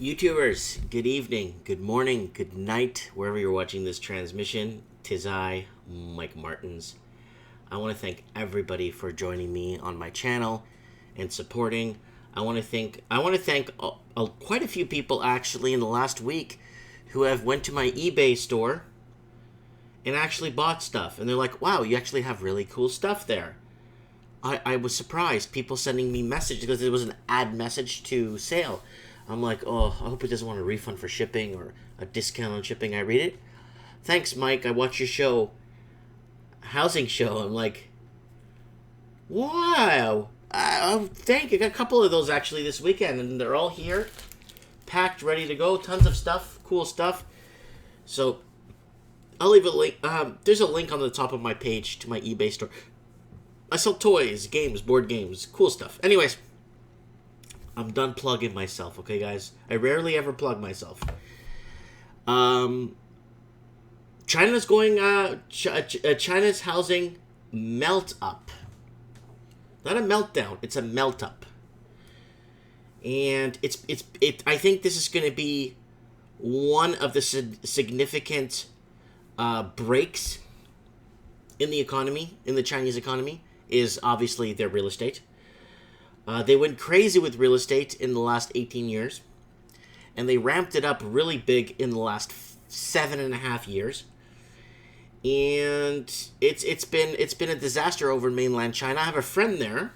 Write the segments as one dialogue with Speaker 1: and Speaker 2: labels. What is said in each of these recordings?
Speaker 1: YouTubers, good evening, good morning, good night, wherever you're watching this transmission. Tis I, Mike Martins. I want to thank everybody for joining me on my channel and supporting. I want to thank quite a few people actually in the last week who have went to my eBay store and actually bought stuff. And they're like, wow, you actually have really cool stuff there. I was surprised. People sending me messages because it was an ad message to sale. I'm like, oh, I hope it doesn't want a refund for shipping or a discount on shipping. I read it. Thanks, Mike. I watched your show, housing show. I'm like, wow. Thank you. I got a couple of those actually this weekend, and they're all here, packed, ready to go. Tons of stuff, cool stuff. So I'll leave a link. There's a link on the top of my page to my eBay store. I sell toys, games, board games, cool stuff. Anyways, I'm done plugging myself, okay, guys? I rarely ever plug myself. China's going, China's housing melt up. Not a meltdown, it's a melt up. And I think this is going to be one of the significant breaks in the economy, in the Chinese economy, is obviously their real estate. They went crazy with real estate in the last 18 years, and they ramped it up really big in the last 7.5 years. And it's been a disaster over in mainland China. I have a friend there,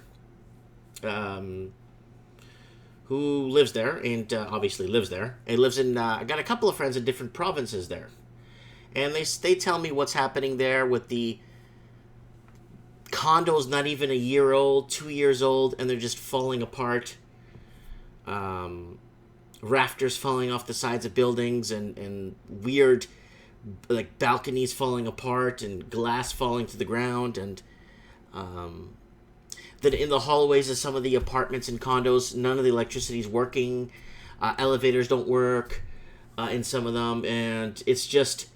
Speaker 1: who lives there, and obviously lives there. And lives in. I got a couple of friends in different provinces there, and they tell me what's happening there with the condos not even a year old, 2 years old, and they're just falling apart. Rafters falling off the sides of buildings, and weird, like, balconies falling apart, and glass falling to the ground, and that in the hallways of some of the apartments and condos, none of the electricity is working. Elevators don't work in some of them, and it's just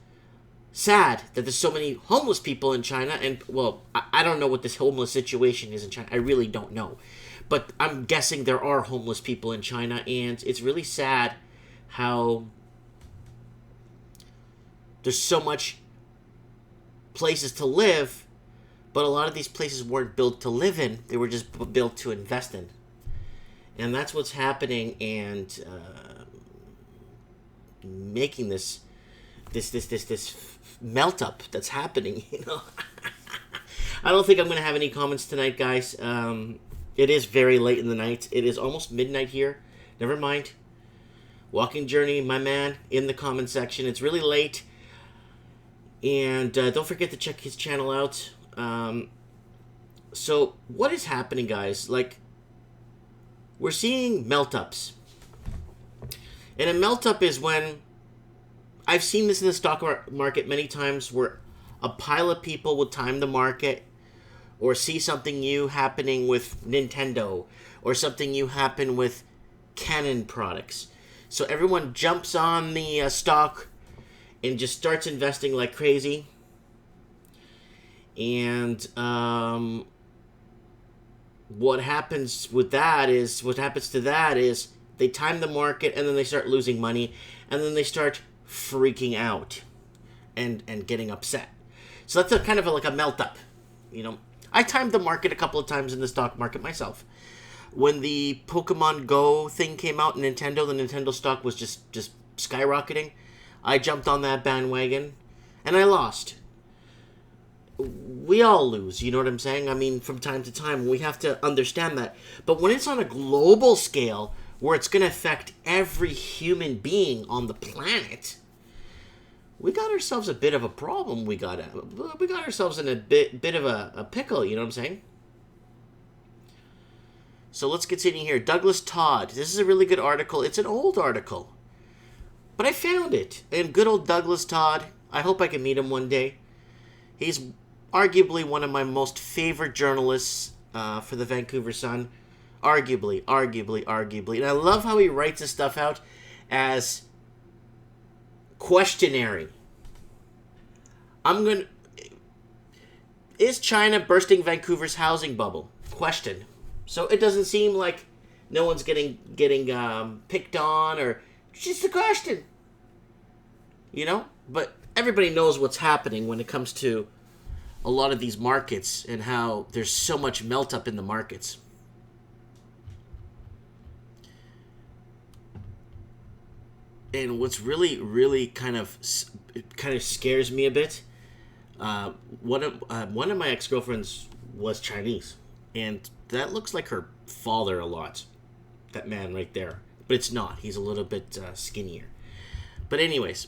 Speaker 1: sad that there's so many homeless people in China. And, well, I don't know what this homeless situation is in China. I really don't know. But I'm guessing there are homeless people in China, and it's really sad how there's so much places to live, but a lot of these places weren't built to live in. They were just built to invest in. And that's what's happening, and making this melt up that's happening, I don't think I'm going to have any comments tonight, guys. It is very late in the night. It is almost midnight here. Never mind. Walking Journey, my man, in the comment section. It's really late. And don't forget to check his channel out. So, what is happening, guys? Like, we're seeing melt-ups. And a melt-up is when, I've seen this in the stock market many times, where a pile of people will time the market or see something new happening with Nintendo or something new happen with Canon products. So everyone jumps on the stock and just starts investing like crazy. And what happens to that is they time the market, and then they start losing money, and then they start freaking out and getting upset. So that's like a melt up. I timed the market a couple of times in the stock market myself. When the Pokemon Go thing came out in Nintendo, the Nintendo stock was just skyrocketing. I jumped on that bandwagon, and I lost. We all lose, you know what I'm saying? I mean, from time to time, we have to understand that. But when it's on a global scale, where it's going to affect every human being on the planet, we got ourselves a bit of a problem. We got ourselves in a bit of a pickle, you know what I'm saying? So let's continue here. Douglas Todd. This is a really good article. It's an old article, but I found it. And good old Douglas Todd. I hope I can meet him one day. He's arguably one of my most favorite journalists for the Vancouver Sun. Arguably. And I love how he writes his stuff out as questionary. Is China bursting Vancouver's housing bubble? Question. So it doesn't seem like no one's getting picked on or It's just a question. You know? But everybody knows what's happening when it comes to a lot of these markets and how there's so much melt up in the markets. And what's really, really kind of scares me a bit. One of my ex-girlfriends was Chinese, and that looks like her father a lot. That man right there, but it's not. He's a little bit skinnier. But anyways,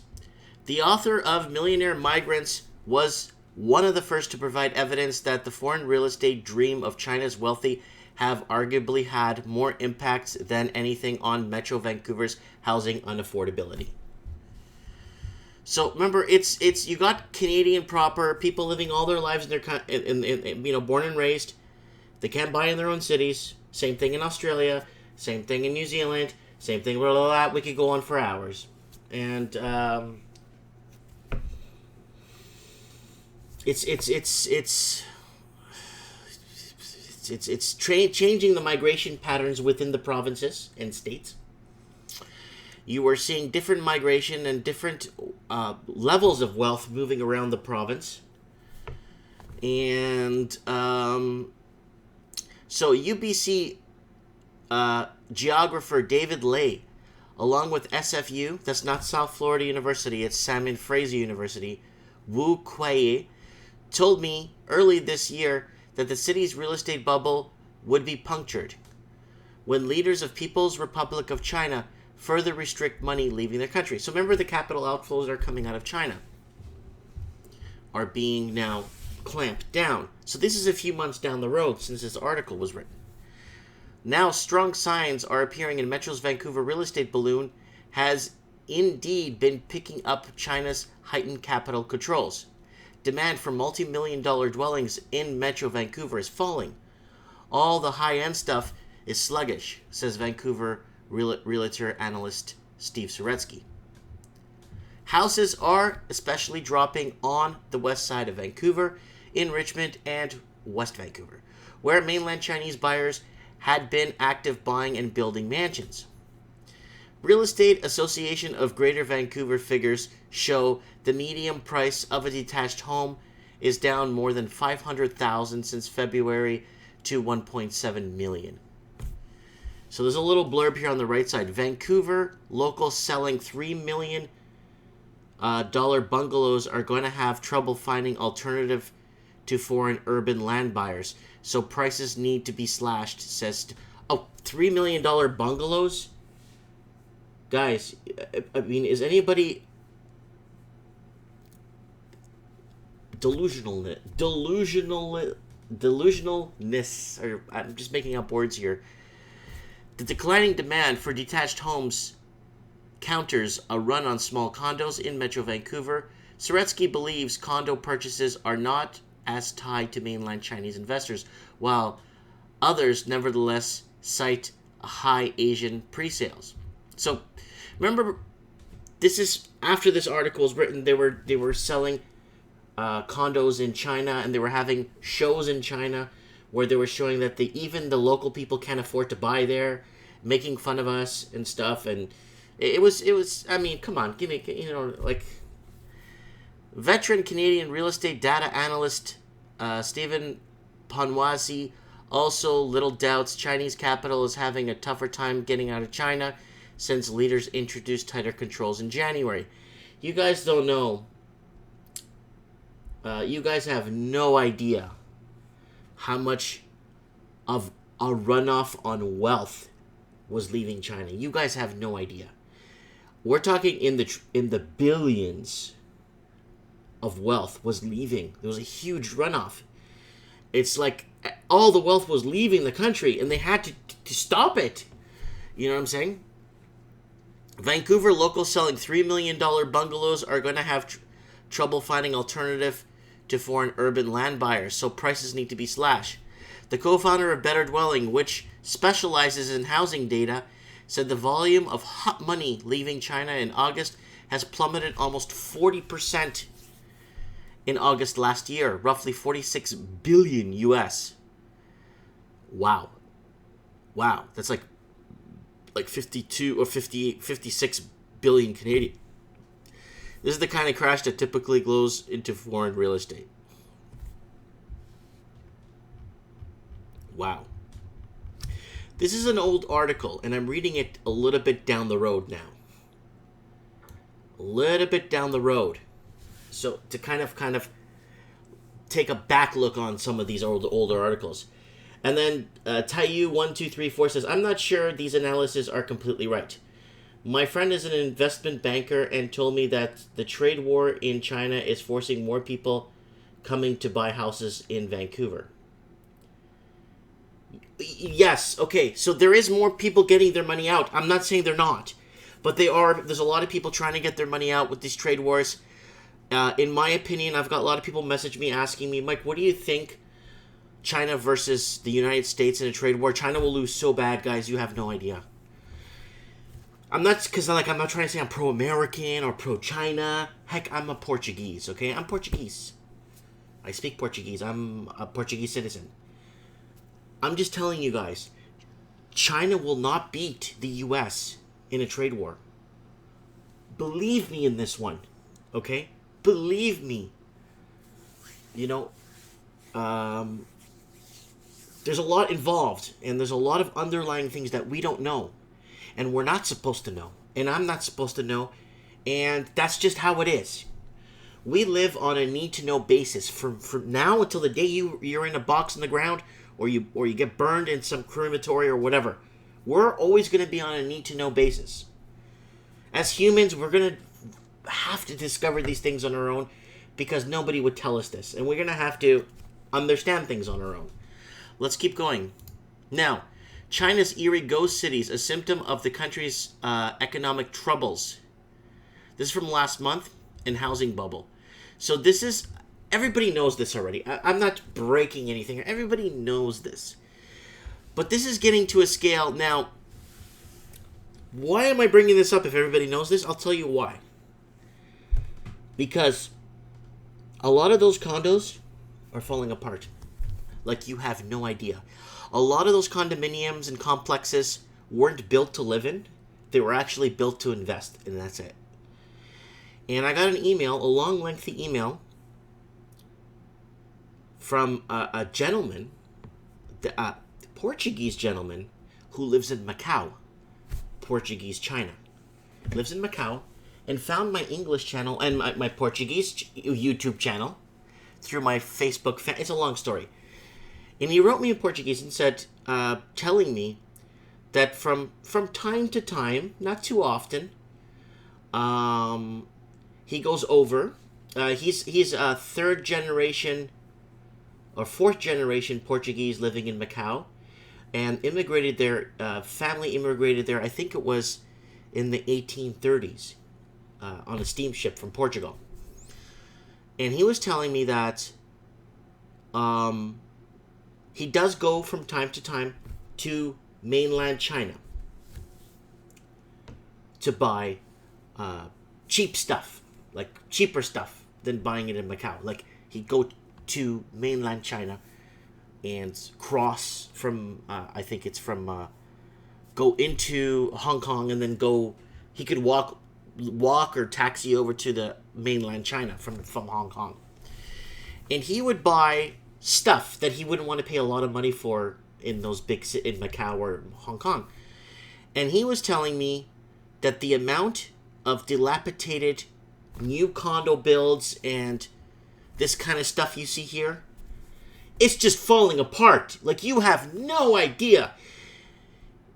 Speaker 1: the author of Millionaire Migrants was one of the first to provide evidence that the foreign real estate dream of China's wealthy have arguably had more impacts than anything on Metro Vancouver's housing unaffordability. So remember, it's you got Canadian proper people living all their lives in their born and raised. They can't buy in their own cities. Same thing in Australia. Same thing in New Zealand. Same thing. Blah, blah, blah. We could go on for hours, and it's changing the migration patterns within the provinces and states. You are seeing different migration and different levels of wealth moving around the province. And so UBC geographer David Lay, along with SFU, that's not South Florida University, it's Simon Fraser University, Wu Kuei, told me early this year that the city's real estate bubble would be punctured when leaders of People's Republic of China further restrict money leaving their country. So remember, the capital outflows are coming out of China are being now clamped down. So this is a few months down the road since this article was written. Now strong signs are appearing in Metro's Vancouver real estate balloon has indeed been picking up China's heightened capital controls. Demand for multi-million-dollar dwellings in Metro Vancouver is falling. All the high-end stuff is sluggish, says Vancouver realtor analyst Steve Soretsky. Houses are especially dropping on the west side of Vancouver, in Richmond and West Vancouver, where mainland Chinese buyers had been active buying and building mansions. Real Estate Association of Greater Vancouver figures show the median price of a detached home is down more than $500,000 since February to $1.7 million. So there's a little blurb here on the right side. Vancouver locals selling $3 million bungalows are going to have trouble finding alternative to foreign urban land buyers. So prices need to be slashed, says... $3 million bungalows? Guys, I mean, is anybody... Delusionalness, or I'm just making up words here. The declining demand for detached homes counters a run on small condos in Metro Vancouver. Soretsky believes condo purchases are not as tied to mainland Chinese investors, while others nevertheless cite a high Asian pre-sales. So, remember, this is after this article was written. They were selling condos in China, and they were having shows in China where they were showing that even the local people can't afford to buy there, making fun of us and stuff. And it was. I mean, come on, give me, like. Veteran Canadian real estate data analyst Stephen Ponwazi also little doubts Chinese capital is having a tougher time getting out of China since leaders introduced tighter controls in January. You guys don't know. You guys have no idea how much of a runoff on wealth was leaving China. You guys have no idea. We're talking in the billions of wealth was leaving. There was a huge runoff. It's like all the wealth was leaving the country, and they had to stop it. You know what I'm saying? Vancouver locals selling $3 million bungalows are going to have trouble finding alternative to foreign urban land buyers, so prices need to be slashed. The co-founder of Better Dwelling, which specializes in housing data, said the volume of hot money leaving China in August has plummeted almost 40% in August last year, roughly 46 billion US. Wow. That's like 52 or 58, 56 billion Canadian. This is the kind of crash that typically goes into foreign real estate. Wow. This is an old article, and I'm reading it a little bit down the road now. A little bit down the road. So to kind of take a back look on some of these older articles. And then Tayu1234 says, I'm not sure these analyses are completely right. My friend is an investment banker and told me that the trade war in China is forcing more people coming to buy houses in Vancouver. Yes, okay, so there is more people getting their money out. I'm not saying they're not. But there's a lot of people trying to get their money out with these trade wars. In my opinion, I've got a lot of people message me asking me, Mike, what do you think China versus the United States in a trade war? China will lose so bad, guys, you have no idea. I'm not trying to say I'm pro-American or pro-China. Heck, I'm a Portuguese, okay? I'm Portuguese. I speak Portuguese. I'm a Portuguese citizen. I'm just telling you guys, China will not beat the U.S. in a trade war. Believe me in this one, okay? Believe me. You know, there's a lot involved, and there's a lot of underlying things that we don't know, and we're not supposed to know, and I'm not supposed to know, and that's just how it is. We live on a need-to-know basis from now until the day you're in a box in the ground, or you get burned in some crematory or whatever. We're always going to be on a need-to-know basis. As humans, we're going to have to discover these things on our own because nobody would tell us this. And we're going to have to understand things on our own. Let's keep going. Now, China's eerie ghost cities, a symptom of the country's economic troubles. This is from last month in Housing Bubble. So this is, everybody knows this already. I'm not breaking anything. Everybody knows this. But this is getting to a scale. Now, why am I bringing this up if everybody knows this? I'll tell you why. Because a lot of those condos are falling apart. Like you have no idea. A lot of those condominiums and complexes weren't built to live in. They were actually built to invest, and that's it. And I got an email, a long, lengthy email, from a gentleman, a Portuguese gentleman, who lives in Macau, Portuguese China. Lives in Macau, and found my English channel and my Portuguese YouTube channel through my Facebook fan. It's a long story. And he wrote me in Portuguese and said, telling me that from time to time, not too often, he goes over. He's a third generation or fourth generation Portuguese living in Macau, and immigrated there. Family immigrated there. I think it was in the 1830s on a steamship from Portugal. And he was telling me that he does go from time to time to mainland China to buy cheap stuff, like cheaper stuff than buying it in Macau. Like he'd go to mainland China and cross from, I think it's from, go into Hong Kong and then go, he could walk or taxi over to the mainland China from Hong Kong. And he would buy stuff that he wouldn't want to pay a lot of money for in those big in Macau or Hong Kong. And he was telling me that the amount of dilapidated new condo builds and this kind of stuff you see here, it's just falling apart. Like you have no idea.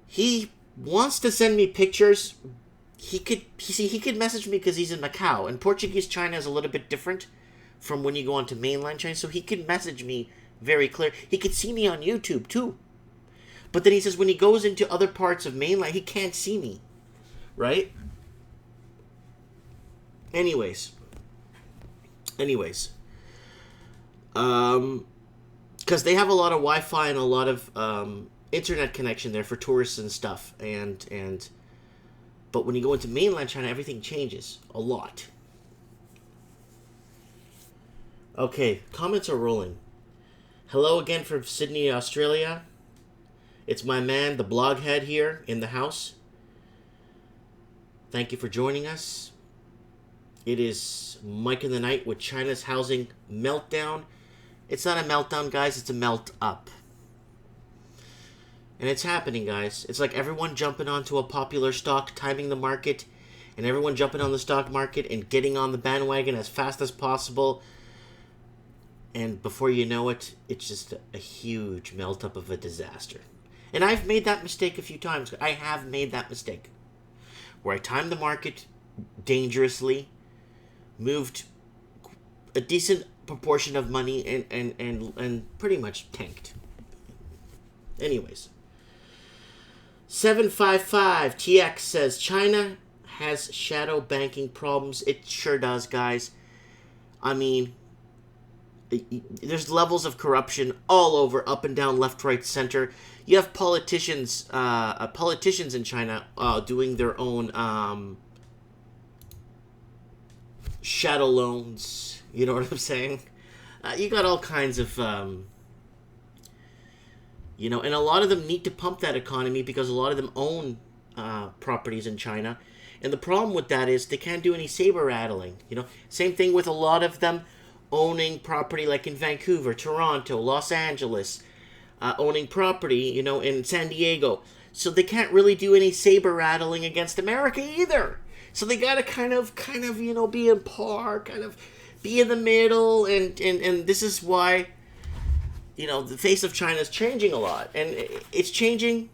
Speaker 1: He wants to send me pictures. He could message me because he's in Macau, and Portuguese China is a little bit different from when you go on to mainland China, so he could message me very clear. He could see me on YouTube too. But then he says when he goes into other parts of mainland, he can't see me. Right? Anyways. Because they have a lot of Wi-Fi and a lot of internet connection there for tourists and stuff. But when you go into mainland China, everything changes a lot. Okay, comments are rolling. Hello again from Sydney, Australia. . It's my man, the bloghead here in the house. Thank you for joining us. It is Mike in the Night with China's housing meltdown. It's not a meltdown, guys. It's a melt up. And it's happening, guys. It's like everyone jumping onto a popular stock, timing the market, and everyone jumping on the stock market and getting on the bandwagon as fast as possible. And before you know it, it's just a huge melt up of a disaster. And I've made that mistake a few times. I have made that mistake. Where I timed the market dangerously, moved a decent proportion of money, and pretty much tanked. Anyways. 755 TX says China has shadow banking problems. It sure does, guys. I mean, there's levels of corruption all over, up and down, left, right, center. You have politicians in China doing their own shadow loans. You know what I'm saying? You got all kinds of, and a lot of them need to pump that economy because a lot of them own properties in China. And the problem with that is they can't do any saber rattling. Same thing with a lot of them owning property like in Vancouver, Toronto, Los Angeles, owning property, in San Diego. So they can't really do any saber rattling against America either. So they gotta kind of, be in par, kind of be in the middle, and this is why, the face of China is changing a lot. And it's changing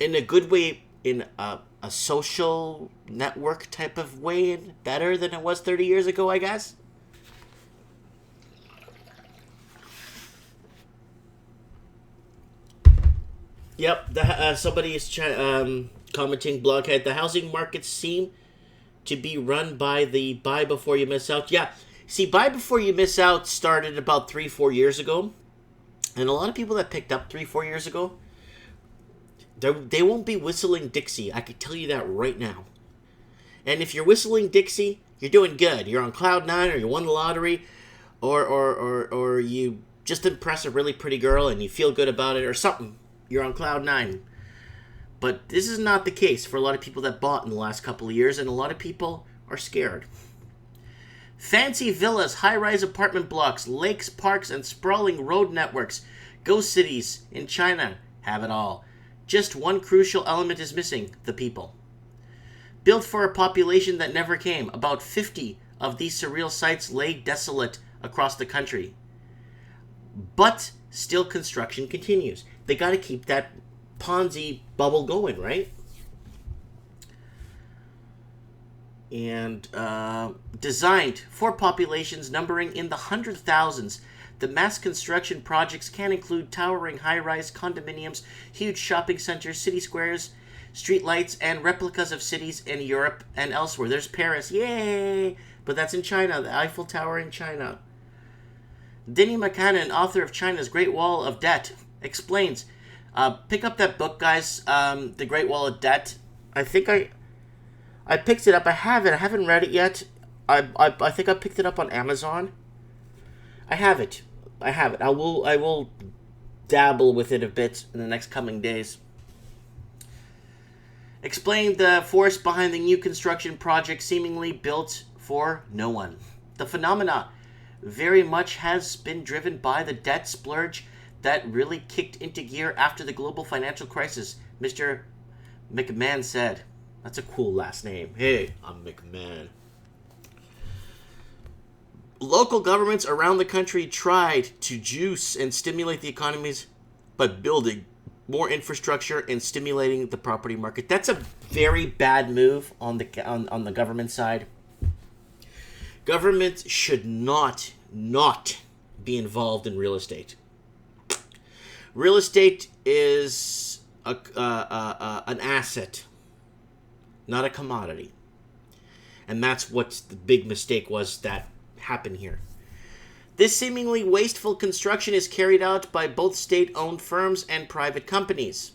Speaker 1: in a good way, in a social network type of way, better than it was 30 years ago, I guess. Yep, somebody is commenting, Blockhead, the housing markets seem to be run by the buy before you miss out. Yeah, see, buy before you miss out started about 3-4 years ago. And a lot of people that picked up 3-4 years ago, they won't be whistling Dixie. I can tell you that right now. And if you're whistling Dixie, you're doing good. You're on cloud nine, or you won the lottery, or you just impress a really pretty girl and you feel good about it, or something. You're on cloud nine. But this is not the case for a lot of people that bought in the last couple of years, and a lot of people are scared. Fancy villas, high-rise apartment blocks, lakes, parks, and sprawling road networks. Ghost cities in China have it all. Just one crucial element is missing: the people. Built for a population that never came, about 50 of these surreal sites lay desolate across the country. But still construction continues. They got to keep that Ponzi bubble going, right? And designed for populations numbering in the 100,000s, the mass construction projects can include towering high-rise condominiums, huge shopping centers, city squares, street lights, and replicas of cities in Europe and elsewhere. There's Paris, yay! But that's in China, the Eiffel Tower in China. Denny McCannon, author of China's Great Wall of Debt, explains. Pick up that book, guys, The Great Wall of Debt. I think I picked it up. I have it. I haven't read it yet. I think I picked it up on Amazon. I have it. I will dabble with it a bit in the next coming days. Explain the force behind the new construction project seemingly built for no one. The phenomena very much has been driven by the debt splurge that really kicked into gear after the global financial crisis, Mr. McMahon said. That's a cool last name. Hey, I'm McMahon. Local governments around the country tried to juice and stimulate the economies by building more infrastructure and stimulating the property market. That's a very bad move on the government side. Government should not be involved in real estate. Real estate is an asset, not a commodity. And that's what the big mistake was that happened here. This seemingly wasteful construction is carried out by both state-owned firms and private companies.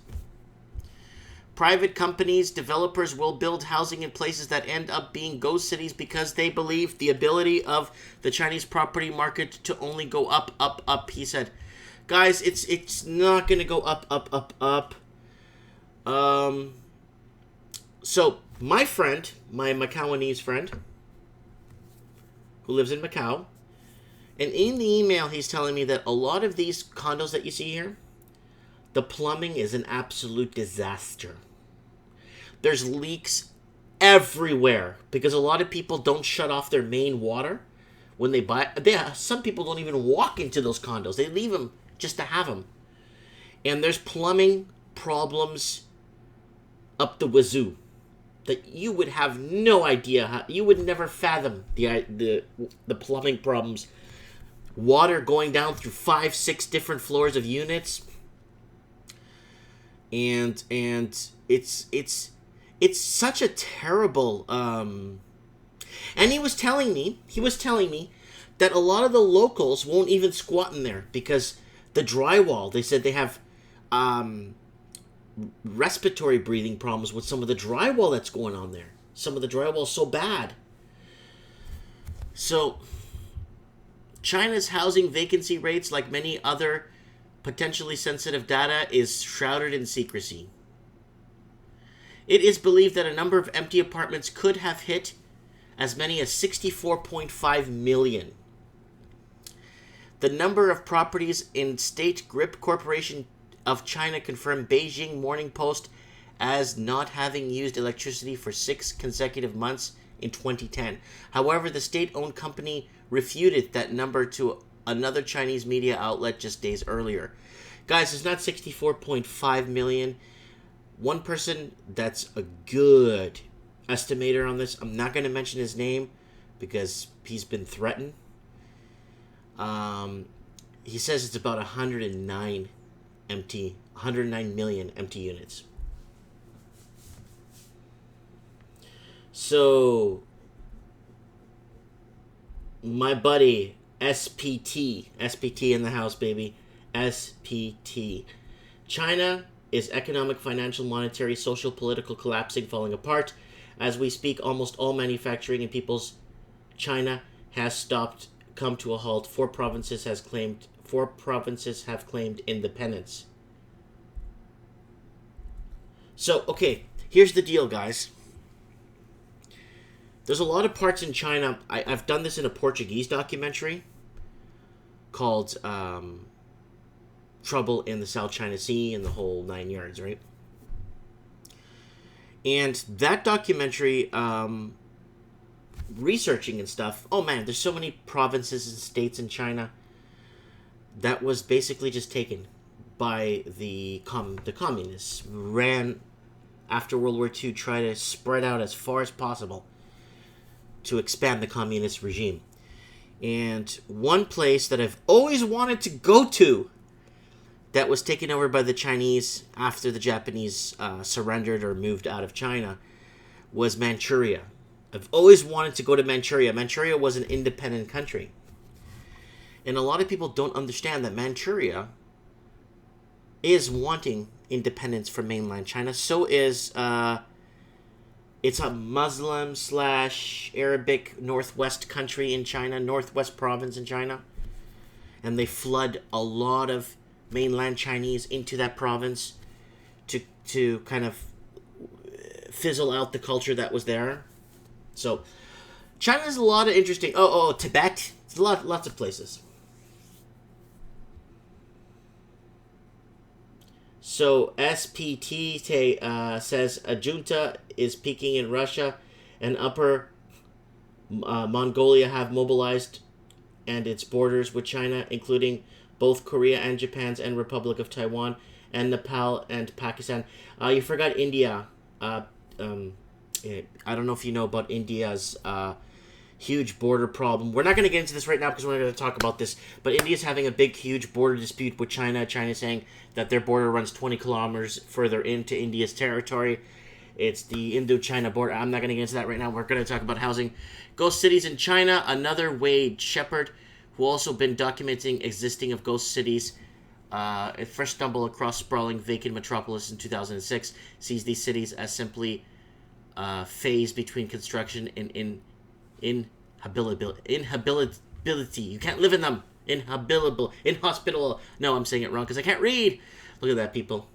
Speaker 1: Private companies, developers will build housing in places that end up being ghost cities because they believe the ability of the Chinese property market to only go up, up, up, he said. Guys, it's not going to go up, up, up, up. Um, so my friend, my Macauanese friend, who lives in Macau, and in the email he's telling me that a lot of these condos that you see here, the plumbing is an absolute disaster. There's leaks everywhere because a lot of people don't shut off their main water when they buy. Some people don't even walk into those condos. They leave them just to have them. And there's plumbing problems up the wazoo that you would have no idea you would never fathom the plumbing problems. Water going down through 5-6 different floors of units, and it's such a terrible. And he was telling me that a lot of the locals won't even squat in there because the drywall. They said they have respiratory breathing problems with some of the drywall that's going on there. Some of the drywall is so bad. So China's housing vacancy rates, like many other potentially sensitive data, is shrouded in secrecy. It is believed that a number of empty apartments could have hit as many as 64.5 million. The number of properties in State Grip Corporation of China confirmed Beijing Morning Post as not having used electricity for 6 consecutive months in 2010. However, the state-owned company refuted that number to another Chinese media outlet just days earlier. Guys, it's not 64.5 million. One person that's a good estimator on this, I'm not going to mention his name because he's been threatened. He says it's about 109 million empty units. So, my buddy, SPT in the house, baby. SPT. China is economic, financial, monetary, social, political collapsing, falling apart. As we speak, almost all manufacturing in people's China has stopped, come to a halt. 4 provinces have claimed independence. So, okay, here's the deal, guys. There's a lot of parts in China. I've done this in a Portuguese documentary called Trouble in the South China Sea and the whole 9 yards, right? And that documentary, researching and stuff, oh man, there's so many provinces and states in China that was basically just taken by the communists. Ran after World War II, try to spread out as far as possible to expand the communist regime. And one place that I've always wanted to go to that was taken over by the Chinese after the Japanese surrendered or moved out of China was Manchuria. I've always wanted to go to Manchuria. Manchuria was an independent country. And a lot of people don't understand that Manchuria is wanting independence from mainland China. So is... it's a Muslim / Arabic northwest country in China, northwest province in China. And they flood a lot of mainland Chinese into that province to kind of fizzle out the culture that was there. So China's a lot of interesting... Tibet. It's lots of places. So SPT says a junta is peaking in Russia and Upper Mongolia have mobilized and its borders with China, including both Korea and Japan's and Republic of Taiwan and Nepal and Pakistan. You forgot India. I don't know if you know about India's huge border problem. We're not going to get into this right now because we're not going to talk about this. But India's having a big, huge border dispute with China. China's saying that their border runs 20 kilometers further into India's territory. It's the Indo-China border. I'm not going to get into that right now. We're going to talk about housing. Ghost cities in China. Another Wade Shepard, who also been documenting existing of ghost cities, first stumbled across sprawling vacant metropolis in 2006, sees these cities as simply phase between construction and inhabitability. You can't live in them. Inhospitable. No, I'm saying it wrong because I can't read. Look at that, people.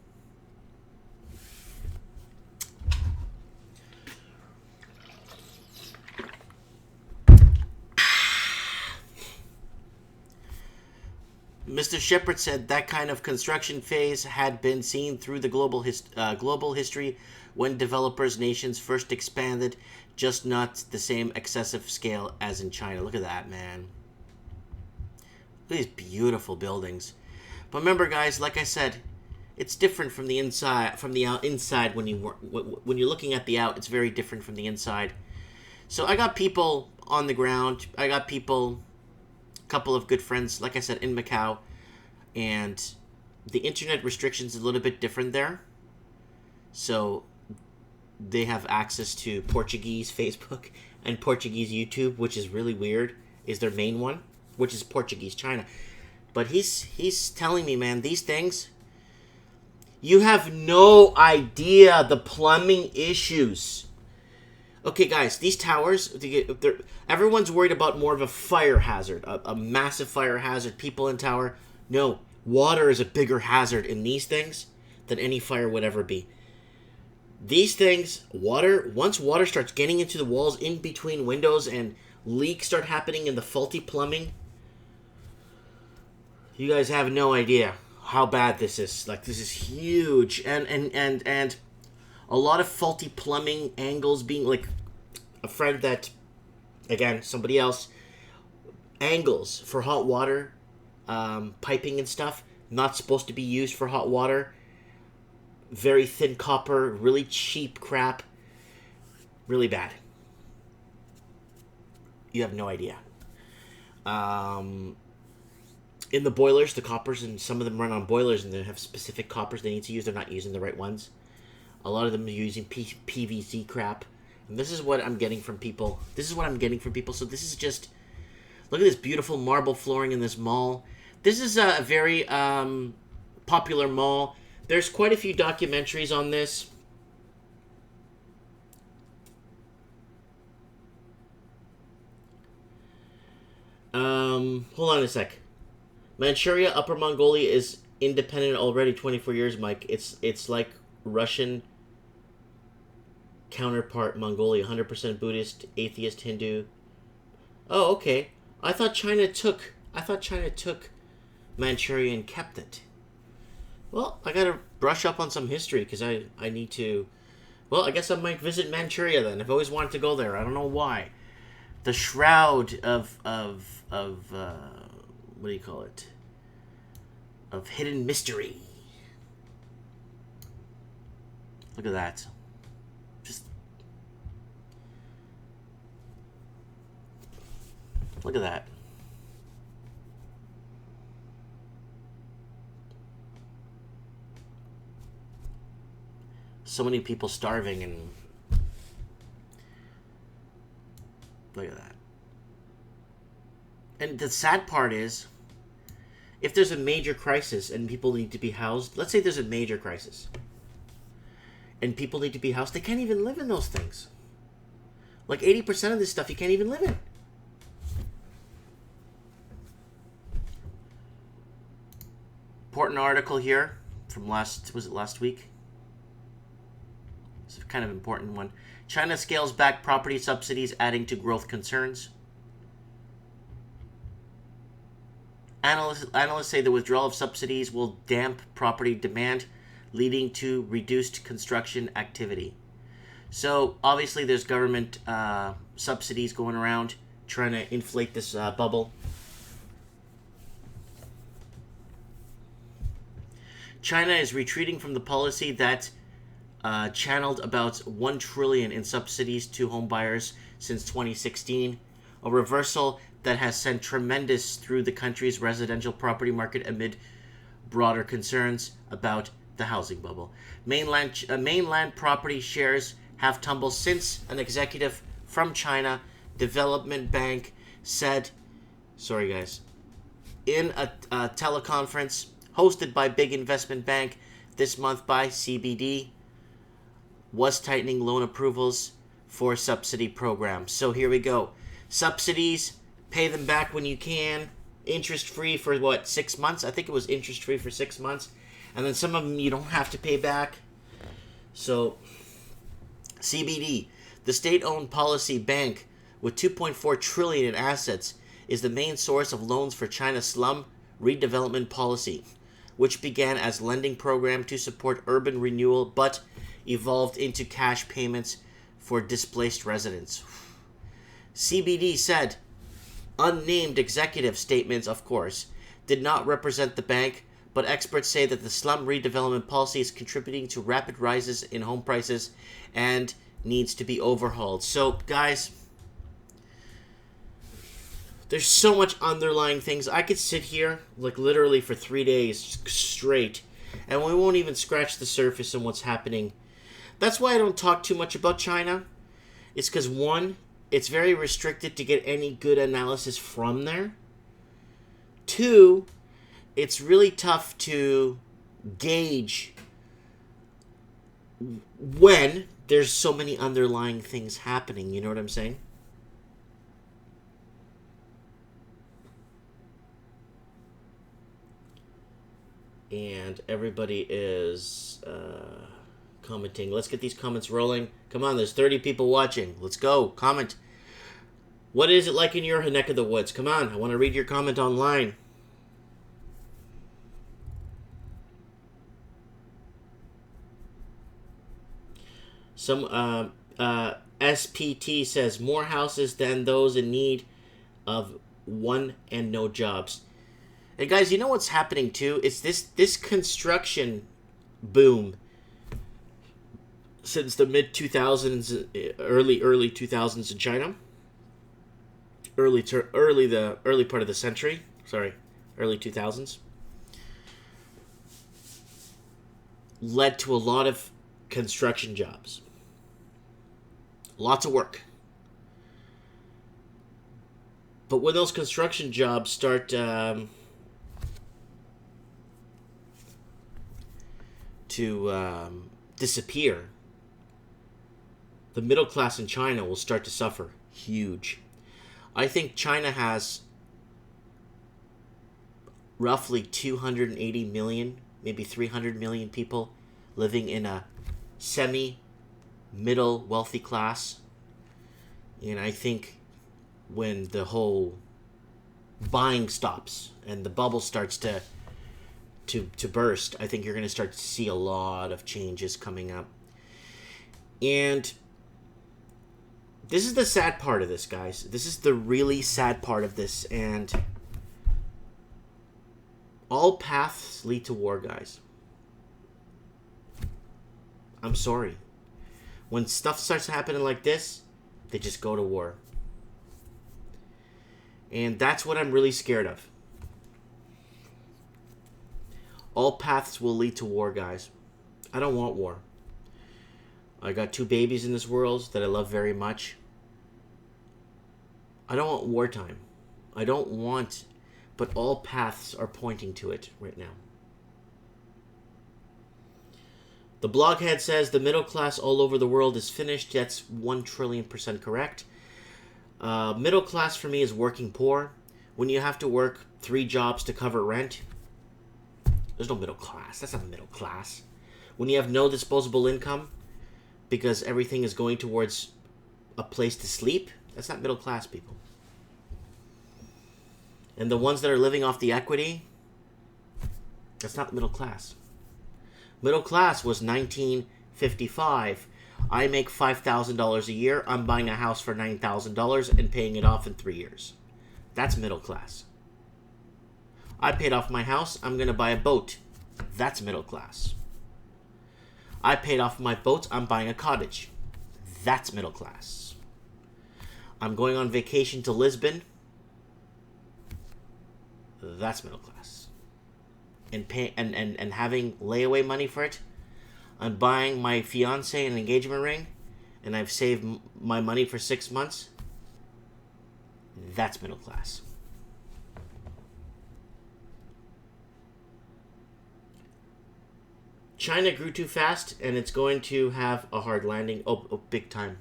Speaker 1: Mr. Shepard said that kind of construction phase had been seen through the global history when developers' nations first expanded, just not the same excessive scale as in China. Look at that, man. Look at these beautiful buildings. But remember, guys, like I said, it's different from the inside. From the inside, when you're looking at the out, it's very different from the inside. So I got people on the ground. I got people, a couple of good friends, like I said, in Macau, and the internet restrictions is a little bit different there. So they have access to Portuguese Facebook and Portuguese YouTube, which is really weird. Is their main one, which is Portuguese China. But he's telling me, man, these things, you have no idea the plumbing issues. Okay, guys, these towers, everyone's worried about more of a fire hazard, a massive fire hazard, people in tower. No, water is a bigger hazard in these things than any fire would ever be. These things, once water starts getting into the walls in between windows and leaks start happening in the faulty plumbing, you guys have no idea how bad this is. Like, this is huge. And a lot of faulty plumbing angles being, like, a friend that, again, somebody else, angles for hot water, piping and stuff, not supposed to be used for hot water. Very thin copper, really cheap crap. Really bad. You have no idea. In the boilers, the coppers, and some of them run on boilers, and they have specific coppers they need to use. They're not using the right ones. A lot of them are using PVC crap. And this is what I'm getting from people. So this is just... Look at this beautiful marble flooring in this mall. This is a very popular mall. There's quite a few documentaries on this. Hold on a sec. Manchuria, Upper Mongolia is independent already 24 years, Mike. It's like Russian counterpart Mongolia, 100% Buddhist, atheist, Hindu. Oh, okay. I thought China took Manchuria and kept it. Well, I gotta brush up on some history because I need to. Well, I guess I might visit Manchuria then. I've always wanted to go there. I don't know why. The Shroud of what do you call it? Of hidden mystery. Look at that. Just look at that. So many people starving, and look at that. And the sad part is, if there's a major crisis and people need to be housed, let's say there's a major crisis and people need to be housed, they can't even live in those things. Like 80% of this stuff you can't even live in. Important article here from last week? It's a kind of important one. China scales back property subsidies, adding to growth concerns. Analysts say the withdrawal of subsidies will damp property demand, leading to reduced construction activity. So, obviously, there's government subsidies going around trying to inflate this bubble. China is retreating from the policy that channeled about $1 trillion in subsidies to home buyers since 2016, a reversal that has sent tremendous through the country's residential property market amid broader concerns about the housing bubble. Mainland property shares have tumbled since an executive from China Development Bank said, in a teleconference hosted by big investment bank this month by CBD, was tightening loan approvals for subsidy programs. So here we go. Subsidies, pay them back when you can. Interest-free for, 6 months? I think it was interest-free for 6 months. And then some of them you don't have to pay back. So, CBD, the state-owned policy bank with $2.4 trillion in assets, is the main source of loans for China's slum redevelopment policy, which began as lending program to support urban renewal but evolved into cash payments for displaced residents. CBD said unnamed executive statements, of course, did not represent the bank, but experts say that the slum redevelopment policy is contributing to rapid rises in home prices and needs to be overhauled. So, guys, there's so much underlying things. I could sit here, like, literally for 3 days straight, and we won't even scratch the surface on what's happening. That's why I don't talk too much about China. It's because, one, it's very restricted to get any good analysis from there. Two, it's really tough to gauge when there's so many underlying things happening. You know what I'm saying? And everybody is commenting. Let's get these comments rolling. Come on, there's 30 people watching. Let's go. Comment. What is it like in your neck of the woods? Come on, I want to read your comment online. Some SPT says more houses than those in need of one and no jobs. And guys, you know what's happening too? It's this construction boom since the mid 2000s, early 2000s in China. Early part of the century. Sorry, early 2000s. Led to a lot of construction jobs. Lots of work. But when those construction jobs start to disappear, the middle class in China will start to suffer huge. I think China has roughly 280 million, maybe 300 million people living in a semi-middle wealthy class. And I think when the whole buying stops and the bubble starts to burst, I think you're going to start to see a lot of changes coming up. And this is the sad part of this, guys. This is the really sad part of this. And all paths lead to war, guys. I'm sorry. When stuff starts happening like this, they just go to war. And that's what I'm really scared of. All paths will lead to war, guys. I don't want war. I got 2 babies in this world that I love very much. I don't want wartime. I don't want, but all paths are pointing to it right now. The bloghead says the middle class all over the world is finished. That's 1,000,000,000% correct. Middle class for me is working poor. When you have to work 3 jobs to cover rent, there's no middle class. That's not middle class. When you have no disposable income because everything is going towards a place to sleep, that's not middle class, people. And the ones that are living off the equity, that's not middle class. Middle class was 1955. I make $5,000 a year. I'm buying a house for $9,000 and paying it off in 3 years. That's middle class. I paid off my house. I'm going to buy a boat. That's middle class. I paid off my boat. I'm buying a cottage. That's middle class. I'm going on vacation to Lisbon. That's middle class. And having layaway money for it. I'm buying my fiance an engagement ring, and I've saved my money for 6 months. That's middle class. China grew too fast, and it's going to have a hard landing. Oh, big time.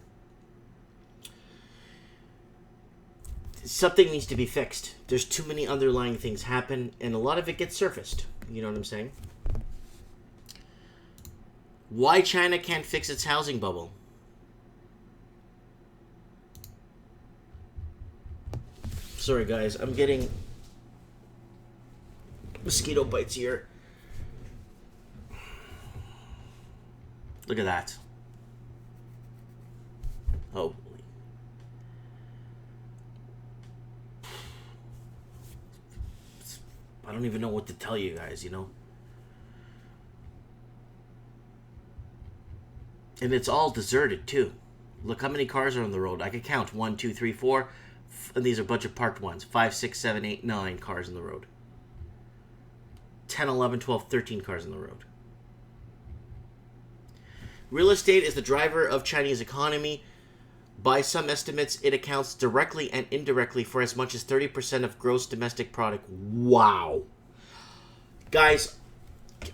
Speaker 1: Something needs to be fixed. There's too many underlying things happen, and a lot of it gets surfaced. You know what I'm saying? Why China can't fix its housing bubble? Sorry, guys. I'm getting Mosquito bites here. Look at that. Oh. I don't even know what to tell you guys, you know? And it's all deserted, too. Look how many cars are on the road. I could count. 1, 2, 3, 4. And these are a bunch of parked ones. 5, 6, 7, 8, 9 cars on the road. 10, 11, 12, 13 cars on the road. Real estate is the driver of Chinese economy. By some estimates, it accounts directly and indirectly for as much as 30% of gross domestic product. Wow. Guys,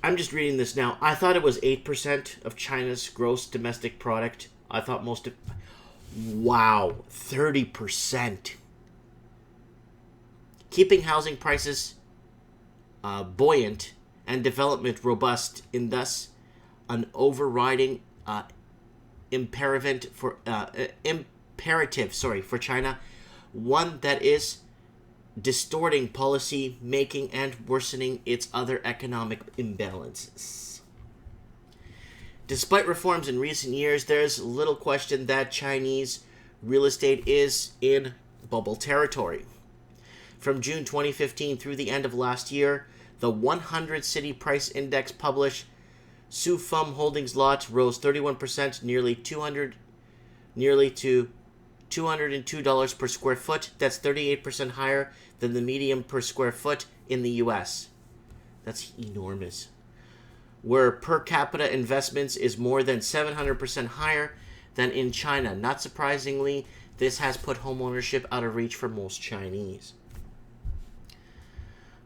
Speaker 1: I'm just reading this now. I thought it was 8% of China's gross domestic product. I thought most of... Wow. 30%. Keeping housing prices buoyant and development robust in thus an overriding imperative for China, one that is distorting policy making and worsening its other economic imbalances. Despite reforms in recent years, there's little question that Chinese real estate is in bubble territory. From June 2015 through the end of last year, the 100 City Price Index published Su Fum Holdings lot rose 31%, nearly to $202 per square foot. That's 38% higher than the median per square foot in the US. That's enormous. Where per capita investments is more than 700% higher than in China. Not surprisingly, this has put homeownership out of reach for most Chinese.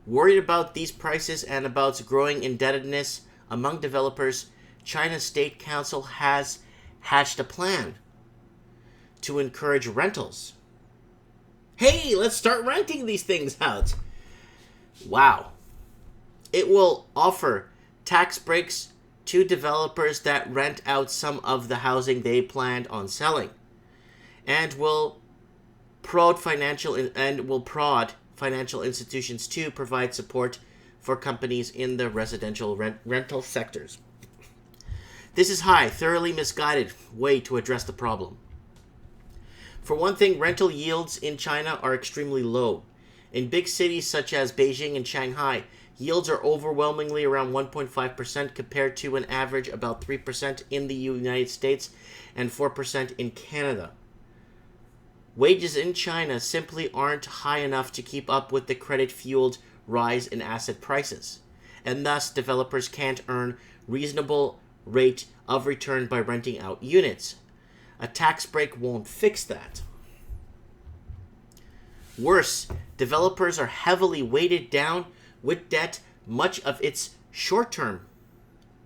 Speaker 1: Worried about these prices and about growing indebtedness among developers, China's State Council has hatched a plan to encourage rentals. Hey, let's start renting these things out. Wow. It will offer tax breaks to developers that rent out some of the housing they planned on selling, and will prod financial institutions to provide support for companies in the residential rental sectors. This is thoroughly misguided way to address the problem. For one thing, rental yields in China are extremely low. In big cities such as Beijing and Shanghai, yields are overwhelmingly around 1.5% compared to an average about 3% in the United States and 4% in Canada. Wages in China simply aren't high enough to keep up with the credit-fueled rise in asset prices, and thus developers can't earn reasonable rate of return by renting out units. A tax break won't fix that. Worse, developers are heavily weighted down with debt, much of its short-term.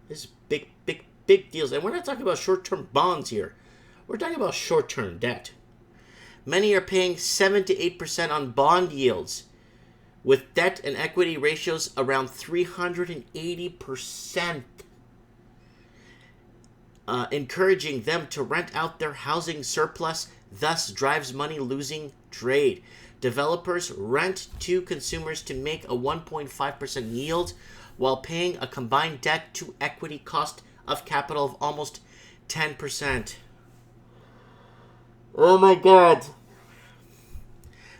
Speaker 1: This is big deals. And we're not talking about short-term bonds here. We're talking about short-term debt. Many are paying 7 to 8% on bond yields, with debt and equity ratios around 380%. Encouraging them to rent out their housing surplus thus drives money-losing trade. Developers rent to consumers to make a 1.5% yield while paying a combined debt to equity cost of capital of almost 10%. Oh my God.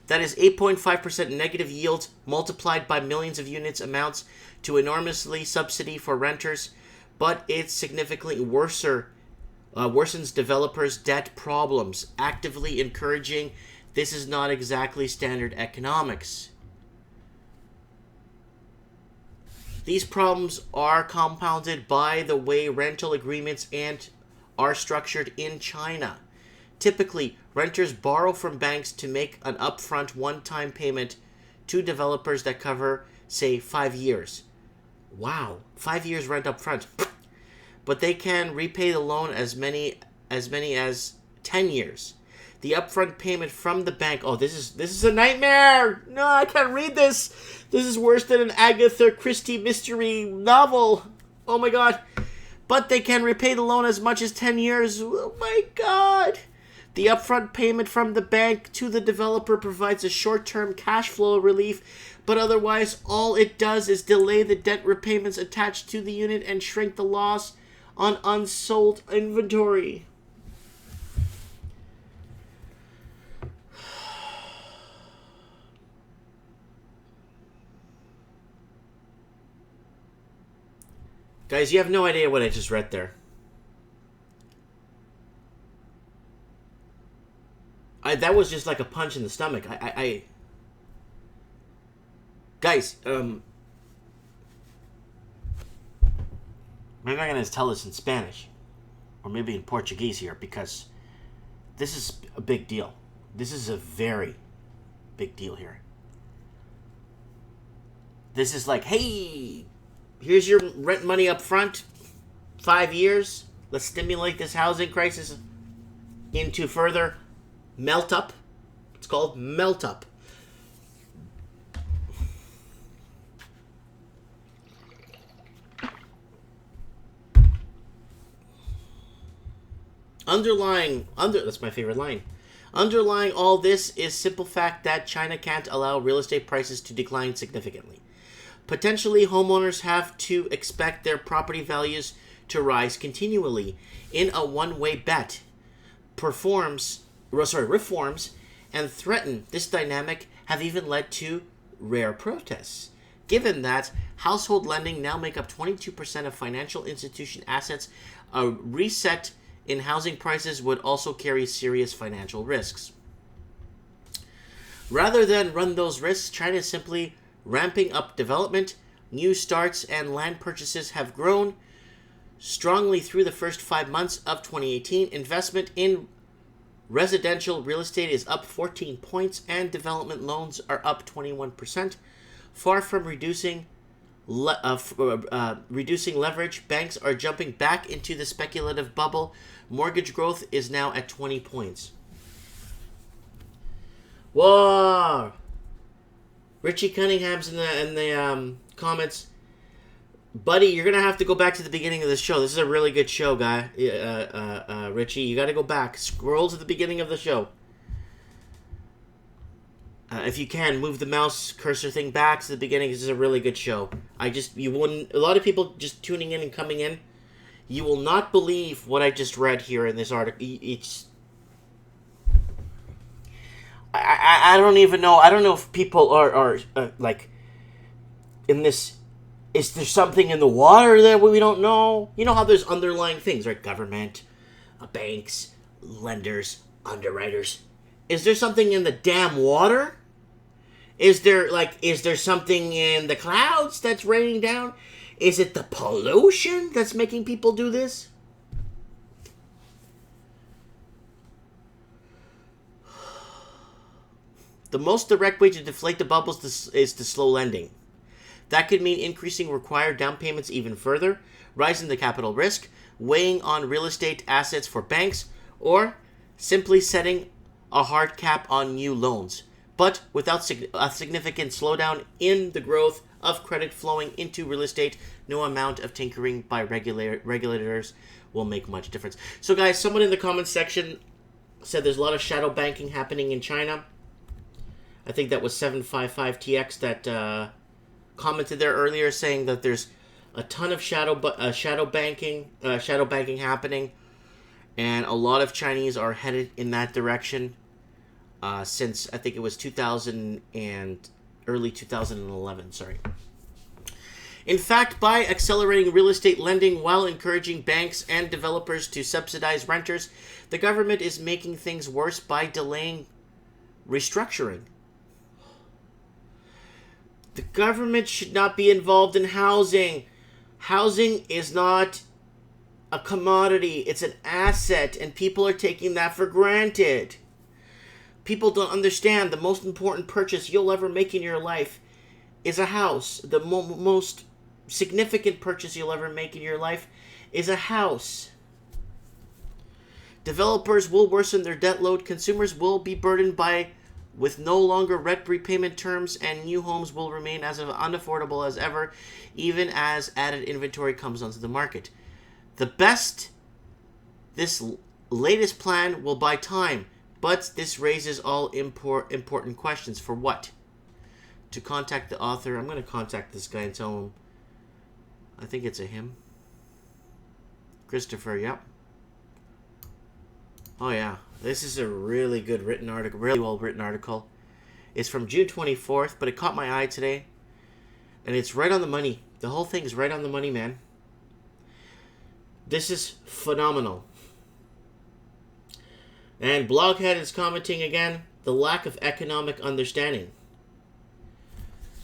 Speaker 1: That is 8.5% negative yield multiplied by millions of units amounts to enormously subsidy for renters, but it significantly worsens developers' debt problems, actively encouraging this is not exactly standard economics. These problems are compounded by the way rental agreements are structured in China. Typically, renters borrow from banks to make an upfront one-time payment to developers that cover, say, 5 years. Wow, 5 years rent up front. But they can repay the loan as many as 10 years. The upfront payment from the bank. Oh, this is a nightmare. No, I can't read this. This is worse than an Agatha Christie mystery novel. Oh my God. But they can repay the loan as much as 10 years. Oh my God. The upfront payment from the bank to the developer provides a short-term cash flow relief but otherwise all it does is delay the debt repayments attached to the unit and shrink the loss on unsold inventory. Guys, you have no idea what I just read there. That was just like a punch in the stomach. Guys, maybe I'm going to tell this in Spanish. Or maybe in Portuguese here, because this is a big deal. This is a very big deal here. This is like, hey, here's your rent money up front. 5 years. Let's stimulate this housing crisis into further melt up. It's called melt up. That's my favorite line. Underlying all this is simple fact that China can't allow real estate prices to decline significantly. Potentially, homeowners have to expect their property values to rise continually in a one-way bet. Reforms and threaten this dynamic have even led to rare protests. Given that household lending now make up 22% of financial institution assets, a reset in housing prices would also carry serious financial risks. Rather than run those risks, China is simply ramping up development. New starts and land purchases have grown strongly through the first 5 months of 2018. Investment in residential real estate is up 14 points and development loans are up 21%. Far from reducing leverage, banks are jumping back into the speculative bubble. Mortgage growth is now at 20 points. Whoa! Richie Cunningham's in the comments. Buddy, you're going to have to go back to the beginning of the show. This is a really good show, guy. Richie, you got to go back. Scroll to the beginning of the show. If you can, move the mouse cursor thing back to the beginning. This is a really good show. A lot of people just tuning in and coming in, you will not believe what I just read here in this article. I don't even know. I don't know if people are like in this. Is there something in the water that we don't know? You know how there's underlying things, right? Government, banks, lenders, underwriters. Is there something in the damn water? Is there something in the clouds that's raining down? Is it the pollution that's making people do this? The most direct way to deflate the bubbles is to slow lending. That could mean increasing required down payments even further, rising the capital risk, weighing on real estate assets for banks, or simply setting a hard cap on new loans. But without a significant slowdown in the growth of credit flowing into real estate, no amount of tinkering by regulators will make much difference. So guys, someone in the comments section said there's a lot of shadow banking happening in China. I think that was 755TX that commented there earlier, saying that there's a ton of shadow banking happening, and a lot of Chinese are headed in that direction since I think it was early 2011. Sorry. In fact, by accelerating real estate lending while encouraging banks and developers to subsidize renters, the government is making things worse by delaying restructuring. The government should not be involved in housing. Housing is not a commodity. It's an asset, and people are taking that for granted. People don't understand the most important purchase you'll ever make in your life is a house. The most significant purchase you'll ever make in your life is a house. Developers will worsen their debt load. Consumers will be burdened with no longer rent repayment terms, and new homes will remain as unaffordable as ever, even as added inventory comes onto the market. This latest plan will buy time, but this raises all important questions. For what? to contact the author. I'm going to contact this guy and tell him. I think it's a him. Christopher, yep. Oh yeah, this is a really good written article, really well written article. It's from June 24th, but it caught my eye today. And it's right on the money. The whole thing's right on the money, man. This is phenomenal. And Bloghead is commenting again, the lack of economic understanding.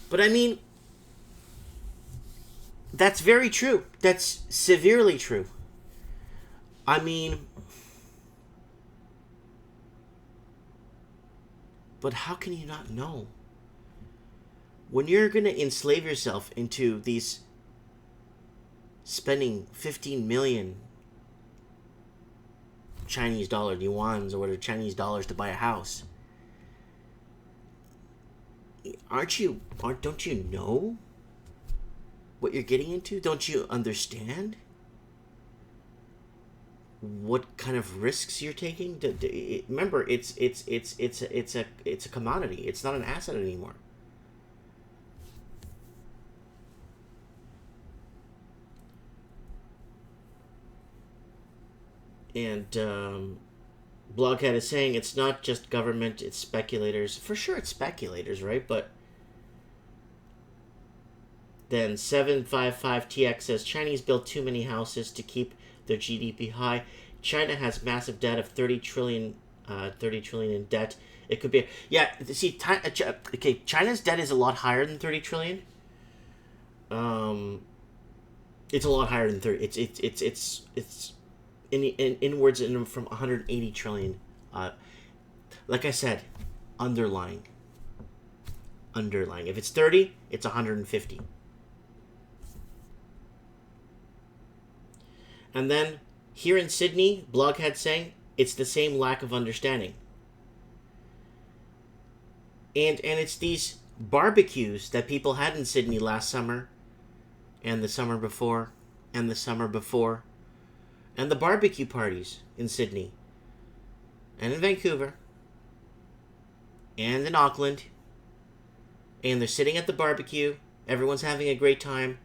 Speaker 1: But I mean, that's very true. That's severely true. I mean, but how can you not know? When you're going to enslave yourself into these spending 15 million Chinese dollar yuans or whatever, Chinese dollars to buy a house, don't you know what you're getting into? Don't you understand what kind of risks you're taking? Remember, it's a commodity. It's not an asset anymore. And Bloghead is saying it's not just government, it's speculators. For sure it's speculators, right? But then 755TX says Chinese build too many houses to keep their GDP high. China has massive debt of 30 trillion in debt. It could be... Yeah, see, okay, China's debt is a lot higher than 30 trillion. It's a lot higher than 30. It's inwards from 180 trillion. Like I said, underlying. If it's 30, it's 150. And then here in Sydney, Bloghead saying it's the same lack of understanding. And it's these barbecues that people had in Sydney last summer, and the summer before, and the summer before. And the barbecue parties in Sydney, and in Vancouver, and in Auckland, and they're sitting at the barbecue, everyone's having a great time,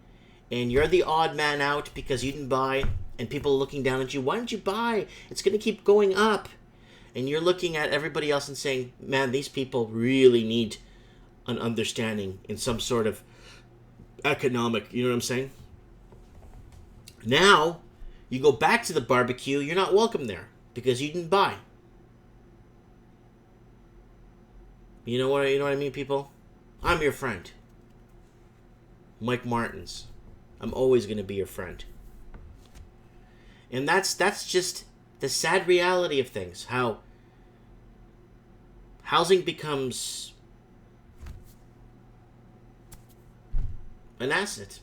Speaker 1: and you're the odd man out because you didn't buy, and people are looking down at you, why didn't you buy? It's going to keep going up. And you're looking at everybody else and saying, man, these people really need an understanding in some sort of economic, you know what I'm saying? Now, you go back to the barbecue, you're not welcome there because you didn't buy. You know what I mean, people? I'm your friend. Mike Martins. I'm always going to be your friend. And that's just the sad reality of things. How housing becomes an asset.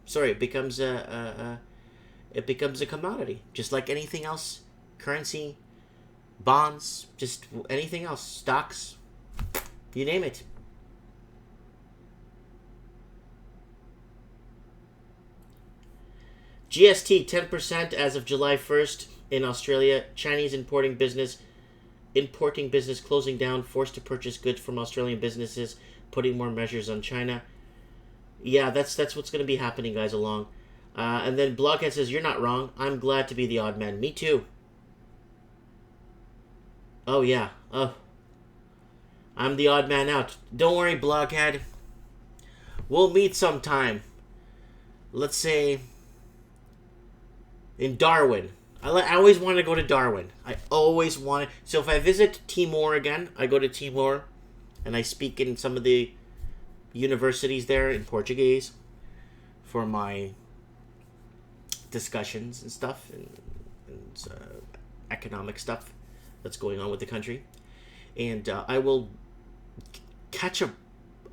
Speaker 1: Sorry, it becomes a commodity, just like anything else. Currency, bonds, just anything else. Stocks, you name it. GST 10% as of July 1st in Australia. Chinese importing business closing down, forced to purchase goods from Australian businesses, putting more measures on China. Yeah, that's what's going to be happening, guys, along. And then Blockhead says, you're not wrong. I'm glad to be the odd man. Me too. Oh, yeah. Oh. I'm the odd man out. Don't worry, Blockhead. We'll meet sometime. Let's say in Darwin. I always wanted to go to Darwin. I always wanted. So if I visit Timor again, I go to Timor and I speak in some of the universities there in Portuguese for my discussions and stuff and economic stuff that's going on with the country. And I will catch a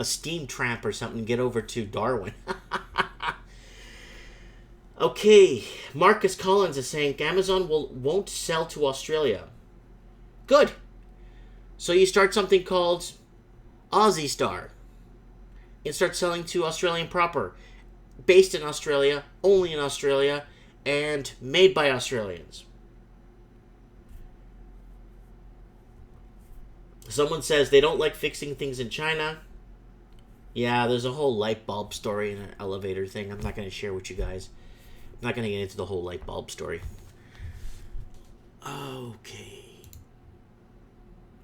Speaker 1: steam tramp or something and get over to Darwin. Okay, Marcus Collins is saying Amazon won't sell to Australia. Good. So you start something called Aussie Star and start selling to Australian proper. Based in Australia, only in Australia, and made by Australians. Someone says they don't like fixing things in China. Yeah, there's a whole light bulb story in an elevator thing. I'm not going to share with you guys. I'm not going to get into the whole light bulb story. Okay.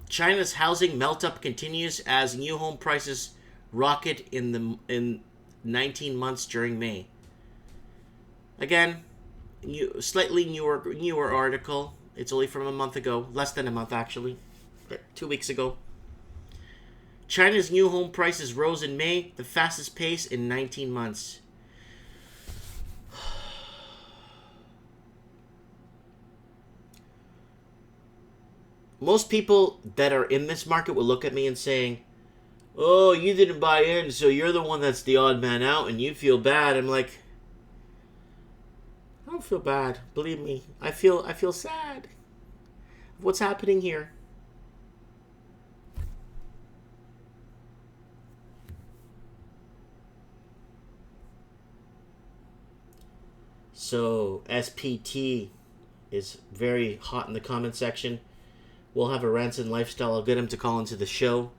Speaker 1: China's housing melt-up continues as new home prices rocket in 19 months during May. Again, slightly newer article. It's only from a month ago, less than a month actually, 2 weeks ago. China's new home prices rose in May, the fastest pace in 19 months. Most people that are in this market will look at me and saying, "Oh, you didn't buy in, so you're the one that's the odd man out and you feel bad." I'm like, I don't feel bad. Believe me, I feel sad. What's happening here? So SPT is very hot in the comment section. We'll have a Ranson lifestyle. I'll get him to call into the show.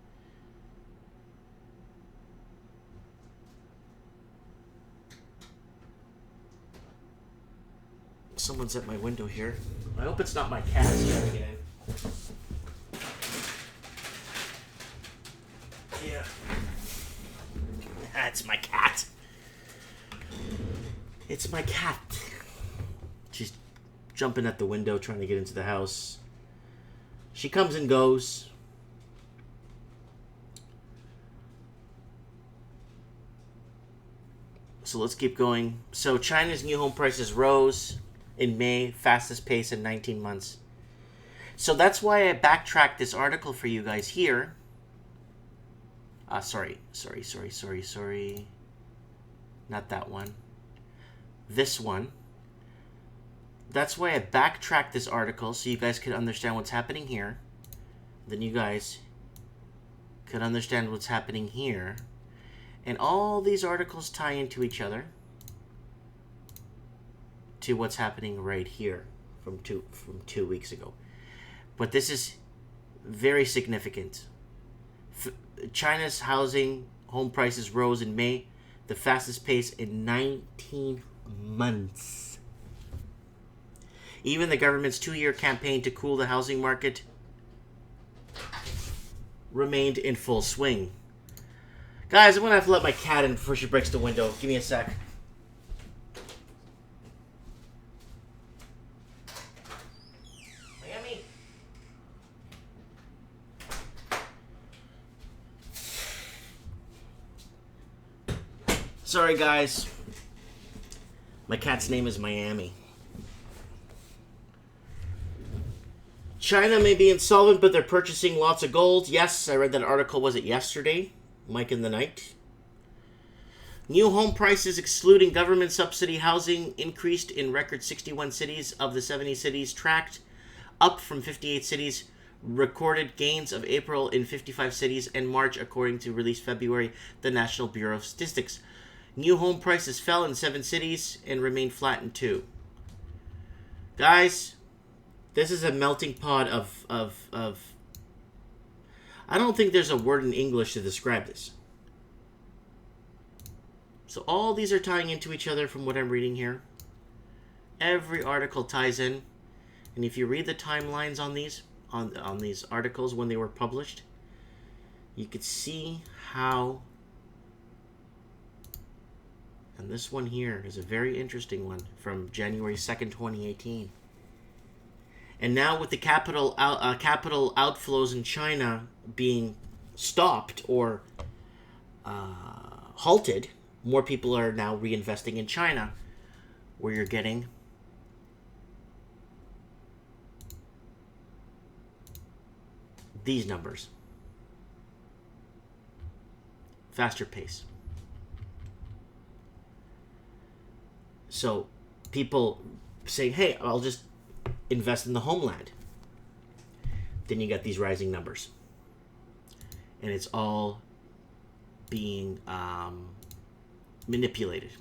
Speaker 1: Someone's at my window here. I hope it's not my cat trying to get in. Yeah. That's my cat. It's my cat. She's jumping at the window trying to get into the house. She comes and goes. So let's keep going. So China's new home prices rose in May, fastest pace in 19 months. So that's why I backtracked this article for you guys here. Sorry. Not that one. This one. That's why I backtracked this article so you guys could understand what's happening here. Then you guys could understand what's happening here. And all these articles tie into each other to what's happening right here from 2 weeks ago. But this is very significant. China's housing home prices rose in May, the fastest pace in 19 months. Even the government's 2-year campaign to cool the housing market remained in full swing. Guys, I'm going to have to let my cat in before she breaks the window. Give me a sec. Miami. Sorry, guys. My cat's name is Miami. China may be insolvent, but they're purchasing lots of gold. Yes, I read that article. Was it yesterday? Mike in the Night. New home prices, excluding government subsidy housing, increased in record 61 cities of the 70 cities tracked, up from 58 cities. Recorded gains of April in 55 cities and March, according to released February, the National Bureau of Statistics. New home prices fell in 7 cities and remained flat in 2. Guys, this is a melting pot of I don't think there's a word in English to describe this. So all these are tying into each other from what I'm reading here. Every article ties in. And if you read the timelines on these articles when they were published, you could see how. And this one here is a very interesting one from January 2nd, 2018. And now with the capital outflows in China being stopped or halted, more people are now reinvesting in China, where you're getting these numbers. Faster pace. So people saying, hey, I'll just invest in the homeland. Then you got these rising numbers. And it's all being manipulated.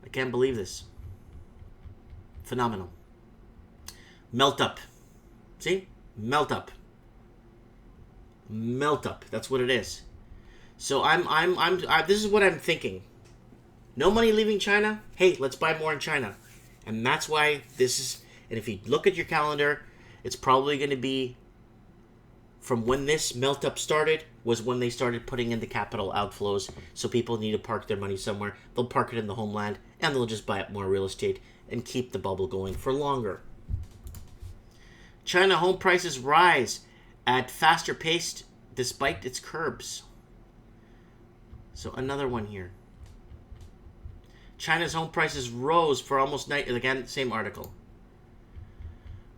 Speaker 1: I can't believe this. Phenomenal. Melt up. See? Melt up. Melt up. That's what it is. So this is what I'm thinking. No money leaving China? Hey, let's buy more in China. And that's why this is, and if you look at your calendar, it's probably going to be from when this melt up started was when they started putting in the capital outflows. So people need to park their money somewhere. They'll park it in the homeland and they'll just buy up more real estate and keep the bubble going for longer. China home prices rise at faster pace despite its curbs. So another one here. China's home prices rose for almost night. Again, same article.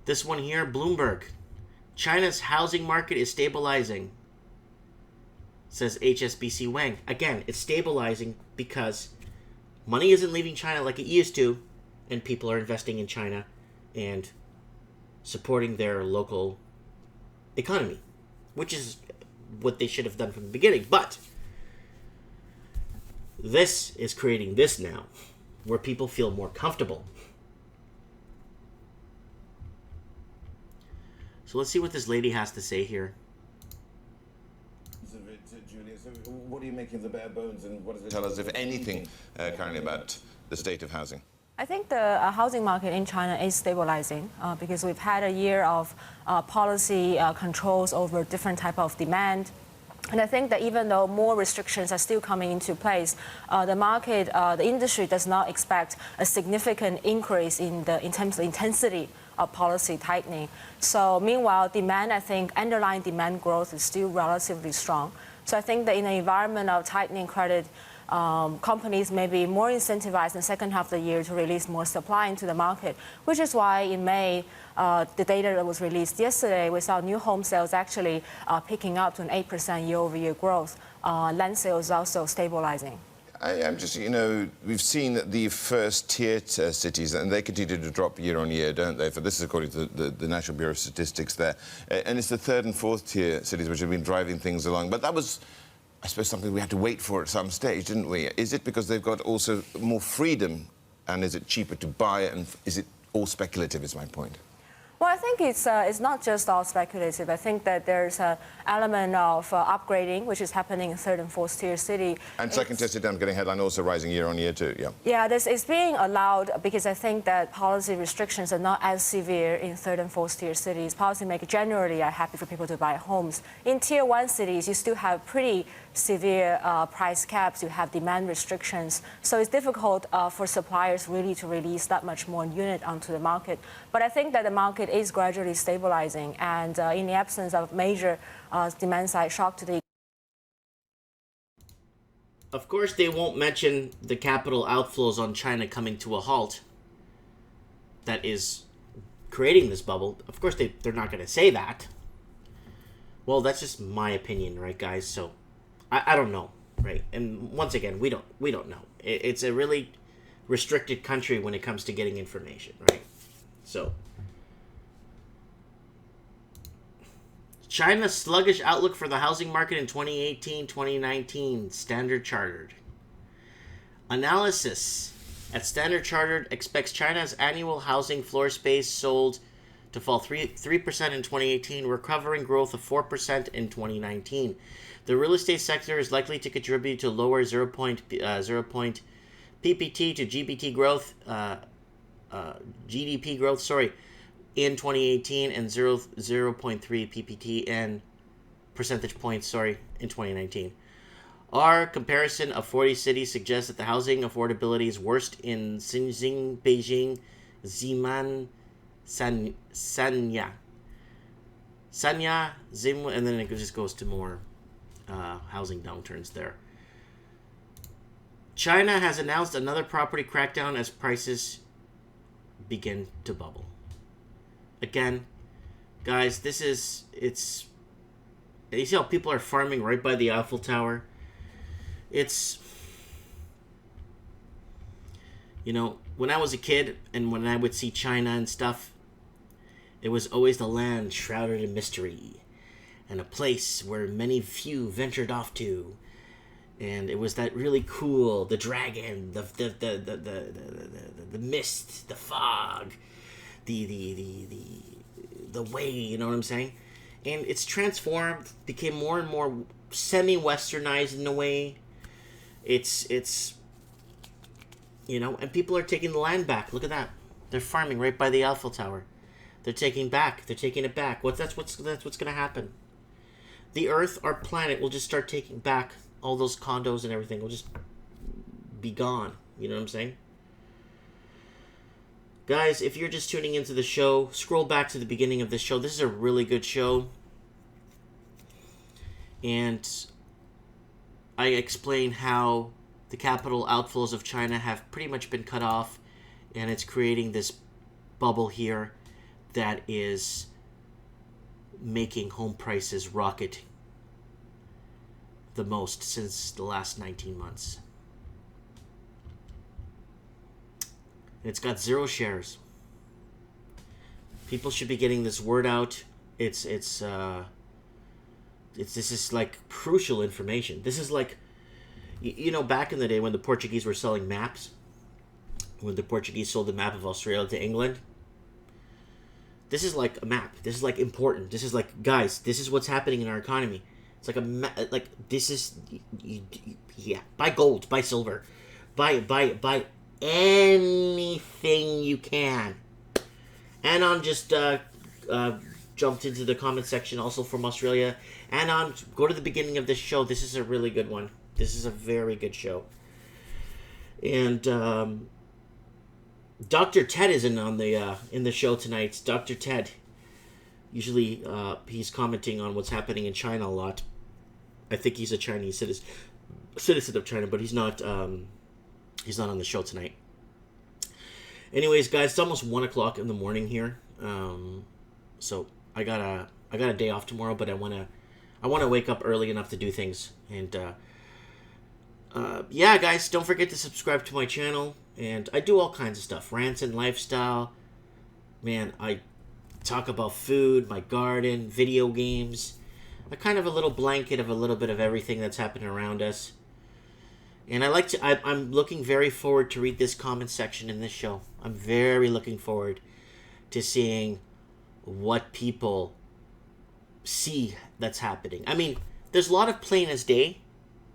Speaker 1: This one here, Bloomberg. China's housing market is stabilizing, says HSBC Wang. Again, it's stabilizing because money isn't leaving China like it used to, and people are investing in China and supporting their local economy, which is what they should have done from the beginning. But this is creating this now, where people feel more comfortable. So let's see what this lady has to say here.
Speaker 2: Julia, so what are you making of the bare bones, and what does it tell us, if anything, currently about the state of housing?
Speaker 3: I think the housing market in China is stabilizing because we've had a year of policy controls over different type of demand. And I think that even though more restrictions are still coming into place, the market, the industry does not expect a significant increase in terms of intensity of policy tightening. So meanwhile, demand, I think, underlying demand growth is still relatively strong. So I think that in an environment of tightening credit, companies may be more incentivized in the second half of the year to release more supply into the market, which is why in May, the data that was released yesterday, we saw new home sales actually picking up to an 8% year-over-year growth. Land sales also stabilizing.
Speaker 2: I'm just, we've seen that the first-tier cities, and they continue to drop year on year, don't they? For this is according to the National Bureau of Statistics there. And it's the third and fourth-tier cities which have been driving things along. But that was, I suppose, something we had to wait for at some stage, didn't we? Is it because they've got also more freedom, and is it cheaper to buy, and is it all speculative, is my point?
Speaker 3: Well, I think it's not just all speculative. I think that there's an element of upgrading, which is happening in third and fourth tier city.
Speaker 2: And second-tier city, I'm getting headline also rising year on year too, yeah.
Speaker 3: Yeah, it's being allowed because I think that policy restrictions are not as severe in third and fourth tier cities. Policymakers generally are happy for people to buy homes. In tier one cities, you still have pretty severe price caps, you have demand restrictions. So it's difficult for suppliers really to release that much more unit onto the market. But I think that the market is gradually stabilizing, and in the absence of major demand-side shock to the.
Speaker 1: Of course, they won't mention the capital outflows on China coming to a halt that is creating this bubble. Of course, they're not going to say that. Well, that's just my opinion, right, guys? So I don't know, right? And once again, we don't know. It's a really restricted country when it comes to getting information, right? So China's sluggish outlook for the housing market in 2018-2019, Standard Chartered. Analysis at Standard Chartered expects China's annual housing floor space sold to fall 3% in 2018, recovering growth of 4% in 2019. The real estate sector is likely to contribute to lower 0. PPT to GDP growth, in 2018 and 0.3 PPT and percentage points, in 2019. Our comparison of 40 cities suggests that the housing affordability is worst in Xinjiang, Beijing, Xi'an, Sanya, Zim, and then it just goes to more housing downturns there. China has announced another property crackdown as prices begin to bubble. Again, guys, you see how people are farming right by the Eiffel Tower? When I was a kid and when I would see China and stuff, it was always the land shrouded in mystery and a place where few ventured off to. And it was that really cool, the dragon, the mist, the fog, the way, you know what I'm saying? and it's transformed, became more and more semi-westernized in a way. It's and people are taking the land back. Look at that. They're farming right by the Eiffel Tower. They're taking it back. That's what's going to happen. The Earth, our planet, will just start taking back all those condos and everything. Will just be gone. You know what I'm saying? Guys, if you're just tuning into the show, scroll back to the beginning of this show. This is a really good show. And I explain how the capital outflows of China have pretty much been cut off, and it's creating this bubble here that is making home prices rocket the most since the last 19 months. It's got 0 shares. People should be getting this word out. This is like crucial information. This is like, back in the day when the Portuguese were selling maps, when the Portuguese sold the map of Australia to England. This is like a map. This is like important. This is like, guys, this is what's happening in our economy. It's like buy gold, buy silver, buy anything you can. Anon just jumped into the comment section also from Australia. Anon, go to the beginning of this show. This is a really good one. This is a very good show. And Dr. Ted is in the show tonight. Dr. Ted. Usually he's commenting on what's happening in China a lot. I think he's a Chinese citizen of China, but he's not on the show tonight. Anyways, guys, it's almost 1 o'clock in the morning here. So I got a day off tomorrow, but I wanna wake up early enough to do things. And yeah, guys, don't forget to subscribe to my channel. And I do all kinds of stuff, rants and lifestyle. Man, I talk about food, my garden, video games. A kind of a little blanket of a little bit of everything that's happening around us. And I'm looking very forward to read this comment section in this show. I'm very looking forward to seeing what people see that's happening. I mean, there's a lot of plain as day.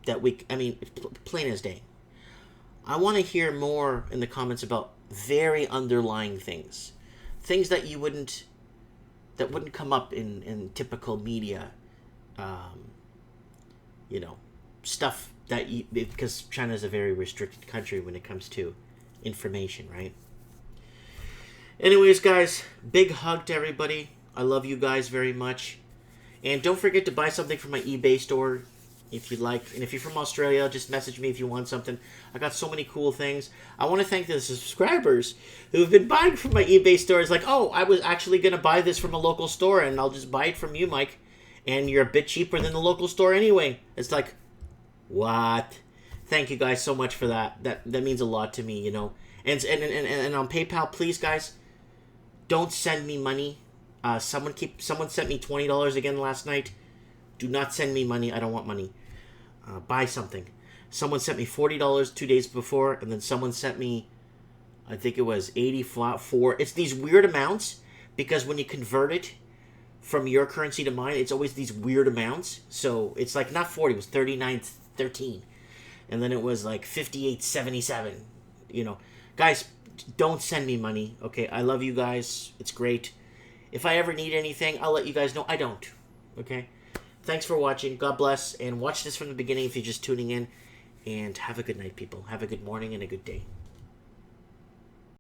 Speaker 1: Plain as day. I want to hear more in the comments about very underlying things. Things that wouldn't come up in typical media. Stuff because China is a very restricted country when it comes to information, right? Anyways, guys, big hug to everybody. I love you guys very much. And don't forget to buy something from my eBay store if you'd like. And if you're from Australia, just message me if you want something. I got so many cool things. I want to thank the subscribers who've been buying from my eBay store. It's like, oh, I was actually going to buy this from a local store, and I'll just buy it from you, Mike. And you're a bit cheaper than the local store anyway. It's like, what? Thank you guys so much for that. That means a lot to me, And on PayPal, please, guys, don't send me money. Someone sent me $20 again last night. Do not send me money. I don't want money. Buy something. Someone sent me $40 2 days before, and then someone sent me, I think it was $84. It's these weird amounts because when you convert it from your currency to mine, it's always these weird amounts. So it's like not 40, it was 39.13, and then it was like 58.77. Guys, don't send me money. Okay, I love you guys. It's great. If I ever need anything, I'll let you guys know. I don't. Okay. Thanks for watching. God bless, and watch this from the beginning if you're just tuning in. And have a good night, people. Have a good morning and a good day.